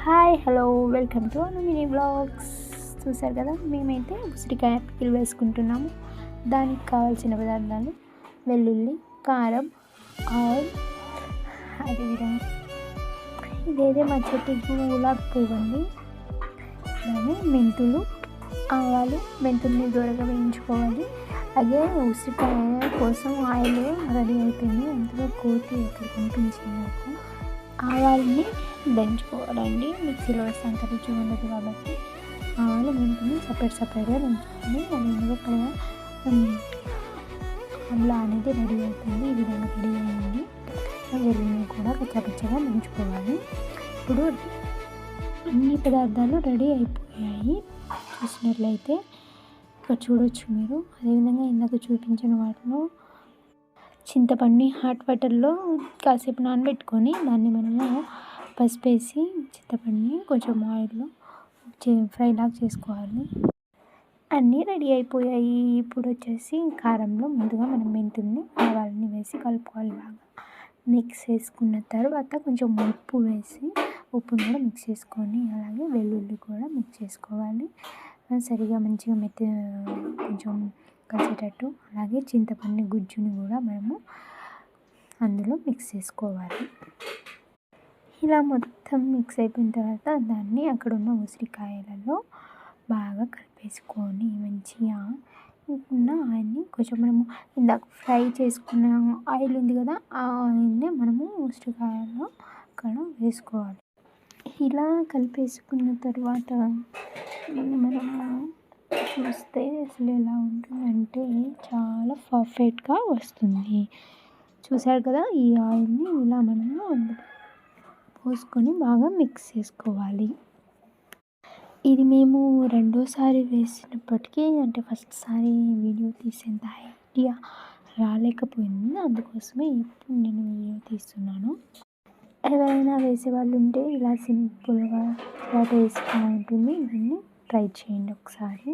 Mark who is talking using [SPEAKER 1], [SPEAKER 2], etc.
[SPEAKER 1] Hi hello welcome to Anu mini vlogs. చూసారు కదా, మేమైతే ఉసిరికాయ పికిల్ వేసుకుంటున్నాము. దానికి కావాల్సిన పదార్థాలు వెల్లుల్లి, కారం, ఆయిల్, అదేవిధంగా ఇదేదే మా చెట్టు గులాబీ పువ్వు అండి. అలాగే మెంతులు, ఆవాలు, మెంతుల్ని దూరంగా వేయించుకోవాలి. అదే ఉసిరికాయ కోసం ఆయిల్ రెడీ అయిపోయింది. అందులో కోతి ఎక్కడ కనిపించింది నాకు. ఆవాలని దంచుకోవాలండి. మిక్సీలో వేస్తే అంత రుచి ఉండదు కాబట్టి ఆవాలు మెంతుని సపరేట్గా దంచుకోవాలి. అది ఎందుకగా అల్లా అనేది రెడీ అవుతుంది. ఈ విధంగా రెడీ అయ్యింది. వెల్లుల్ని కూడా కచ్చపచ్చగా దంచుకోవాలి. ఇప్పుడు అన్ని పదార్థాలు రెడీ అయిపోయాయి. చూసినట్లయితే ఇక్కడ చూడొచ్చు మీరు. అదేవిధంగా ఇందాక చూపించిన వాటిలో చింతపండుని హాట్ వాటర్లో కాసేపు నానబెట్టుకొని దాన్ని మనము పసుపు వేసి చింతపండుని కొంచెం ఆయిల్లో ఫ్రై లాగా చేసుకోవాలి. అన్నీ రెడీ అయిపోయాయి. ఇప్పుడు వచ్చేసి కారంలో ముందుగా మనం మెంతుల్ని ఆవాలని వేసి కలుపుకోవాలి. బాగా మిక్స్ చేసుకున్న తర్వాత కొంచెం ఉప్పు వేసి ఉప్పును కూడా మిక్స్ చేసుకొని, అలాగే వెల్లుల్లి కూడా మిక్స్ చేసుకోవాలి. సరిగా మంచిగా కొంచెం కలిసేటట్టు. అలాగే చింతపండు గుజ్జుని కూడా మనము అందులో మిక్స్ చేసుకోవాలి. ఇలా మొత్తం మిక్స్ అయిపోయిన తర్వాత దాన్ని అక్కడ ఉన్న ఉసిరికాయలలో బాగా కలిపేసుకొని మంచిగా ఉన్న ఆయిల్ని కొంచెం మనము ఇందాక ఫ్రై చేసుకున్న ఆయిల్ ఉంది కదా, ఆ ఆయిల్ని మనము ఉసిరికాయలో అక్కడ వేసుకోవాలి. ఇలా కలిపేసుకున్న తర్వాత మనము చూస్తే అసలు ఎలా ఉంటుందంటే చాలా పర్ఫెక్ట్గా వస్తుంది. చూసారు కదా, ఈ ఆయిల్ని ఇలా మనము అందులో పోసుకొని బాగా మిక్స్ చేసుకోవాలి. ఇది మేము రెండోసారి వేసినప్పటికీ, అంటే ఫస్ట్ సారి వీడియో తీసేంత ఐడియా రాలేకపోయింది. అందుకోసమే ఇప్పుడు నేను వీడియో తీస్తున్నాను. ఎవరైనా వేసేవాళ్ళు ఉంటే ఇలా సింపుల్గా ఇలా టేస్ట్గా ఉంటుంది. దీన్ని ట్రై చేయండి ఒకసారి.